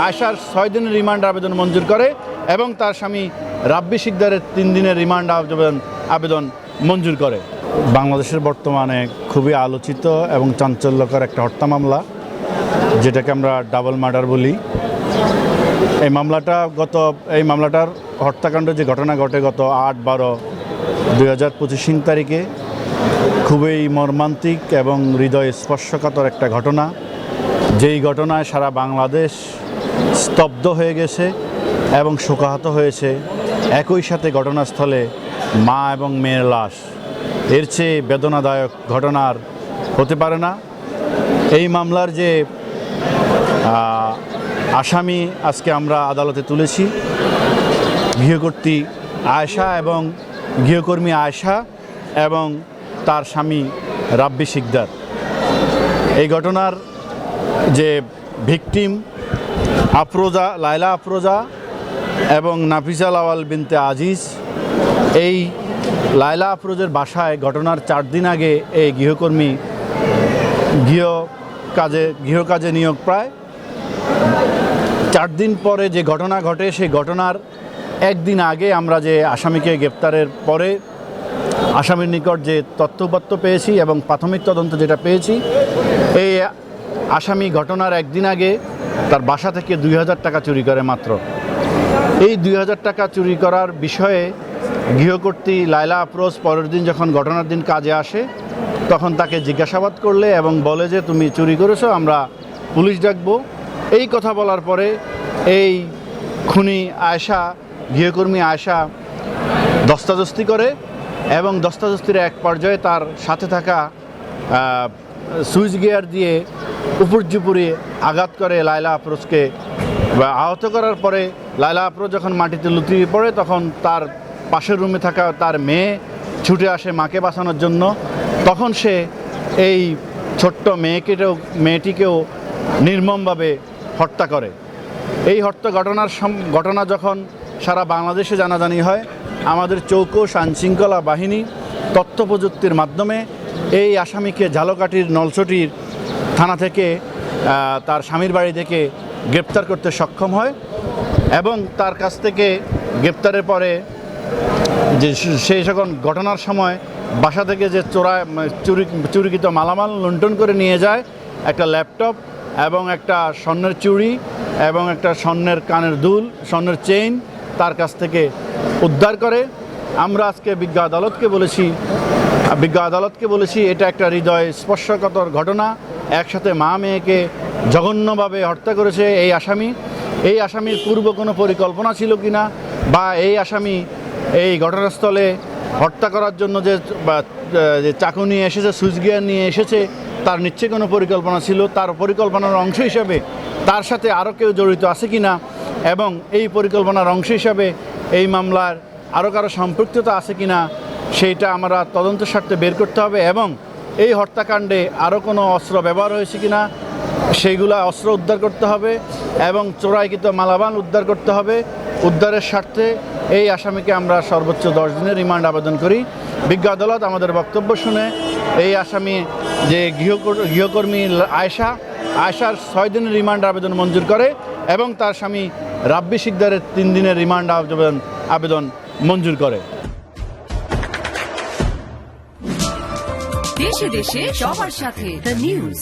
আয়েশার 6 দিনের রিমান্ড আবেদন মঞ্জুর করে এবং তার স্বামী রাব্বি শিকদারের 3 দিনের রিমান্ড আবেদন মঞ্জুর করে। বাংলাদেশের বর্তমানে খুবই আলোচিত এবং চাঞ্চল্যকর একটা হত্যা মামলা, যেটাকে আমরা ডাবল মার্ডার বলি। এই মামলাটার হত্যাকাণ্ড যে ঘটনা ঘটে গত 8/12/2025 তারিখে, খুবই মর্মান্তিক এবং হৃদয় স্পর্শকাতর একটা ঘটনা। যেই ঘটনায় সারা বাংলাদেশ স্তব্ধ হয়ে গেছে এবং শোকাহত হয়েছে। একই সাথে ঘটনাস্থলে মা এবং মেয়ের লাশ। এর চেয়ে বেদনাদায়ক ঘটনার হতে পারে না। এই মামলার যে আসামি আজকে আমরা আদালতে তুলেছি, গৃহকর্মী আয়েশা এবং তার স্বামী রাব্বি শিকদার। এই ঘটনার যে ভিকটিম লায়লা আফরোজা এবং নাফিসা লাওয়াল বিনতে আজিজ, এই লায়লা আফরোজের বাসায় ঘটনার 4 দিন আগে এই গৃহকর্মী গৃহকাজে নিয়োগ প্রায় 4 দিন পরে যে ঘটনা ঘটে, সেই ঘটনার 1 দিন আগে আমরা যে আসামিকে গ্রেপ্তারের পরে আসামির নিকট যে তথ্যপত্র পেয়েছি এবং প্রাথমিক তদন্ত যেটা পেয়েছি, এই আসামি ঘটনার 1 দিন আগে তার বাসা থেকে 2000 টাকা চুরি করে মাত্র। এই 2000 টাকা চুরি করার বিষয়ে গৃহকর্ত্রী লায়লা আফরোজ পরের দিন যখন ঘটনার দিন কাজে আসে, তখন তাকে জিজ্ঞাসাবাদ করলে এবং বলে যে তুমি চুরি করেছো, আমরা পুলিশ ডাকবো। এই কথা বলার পরে এই খুনি গৃহকর্মী আয়েশা ধস্তাধস্তি করে এবং ধস্তাধস্তির এক পর্যায়ে তার সাথে থাকা সুইচ গিয়ার দিয়ে উপর্যুপুরি আঘাত করে লায়লা আফরোজকে। আহত করার পরে লায়লা আফরোজ যখন মাটিতে লুটিয়ে পড়ে, তখন তার পাশের রুমে থাকা তার মেয়ে ছুটে আসে মাকে বাঁচানোর জন্য। তখন সে এই ছোট্ট মেয়েটিকেও নির্মমভাবে হত্যা করে। এই হত্যা ঘটনা যখন সারা বাংলাদেশে জানাজানি হয়, আমাদের চৌকস আইনশৃঙ্খলা বাহিনী তথ্য প্রযুক্তির মাধ্যমে এই আসামিকে ঝালকাঠির নলছটির থানা থেকে তার স্বামীর বাড়ি থেকে গ্রেপ্তার করতে সক্ষম হয় এবং তার কাছ থেকে গ্রেপ্তারের পরে যে সেই যখন ঘটনার সময় বাসা থেকে যে চুরিকৃত মালামাল লুণ্ঠন করে নিয়ে যায়, একটা ল্যাপটপ এবং একটা স্বর্ণের চুড়ি এবং একটা স্বর্ণের কানের দুল, স্বর্ণের চেইন তার কাছ থেকে উদ্ধার করে। আমরা আজকে বিজ্ঞ আদালতকে বলেছি এটা একটা হৃদয় স্পর্শকাতর ঘটনা। একসাথে মা মেয়েকে জঘন্যভাবে হত্যা করেছে এই আসামি। এই আসামির পূর্ব কোনো পরিকল্পনা ছিল কিনা, বা এই আসামি এই ঘটনাস্থলে হত্যা করার জন্য যে চাকু নিয়ে এসেছে, সুইচ গিয়ার নিয়ে এসেছে, তার নিশ্চয়ই কোনো পরিকল্পনা ছিল। তার পরিকল্পনার অংশ হিসাবে তার সাথে আরও কেউ জড়িত আছে কিনা এবং এই পরিকল্পনার অংশ হিসাবে এই মামলার আরও কারো সম্পৃক্ততা আছে কিনা, সেইটা আমরা তদন্তের স্বার্থে বের করতে হবে এবং এই হত্যাকাণ্ডে আরও কোনো অস্ত্র ব্যবহার হয়েছে কিনা সেইগুলা অস্ত্র উদ্ধার করতে হবে এবং চোরাইকৃত মালামাল উদ্ধার করতে হবে। উদ্ধারের স্বার্থে এই আসামিকে আমরা সর্বোচ্চ 10 দিনের রিমান্ড আবেদন করি। বিজ্ঞ আদালত আমাদের বক্তব্য শুনে এই আসামি যে গৃহকর্মী আয়েশার 6 দিনের রিমান্ড আবেদন মঞ্জুর করে এবং তার স্বামী রাব্বি শিকদারের 3 দিনের রিমান্ড আবেদন মঞ্জুর করে। দেশে দেশে সবার সাথে দ্য নিউজ।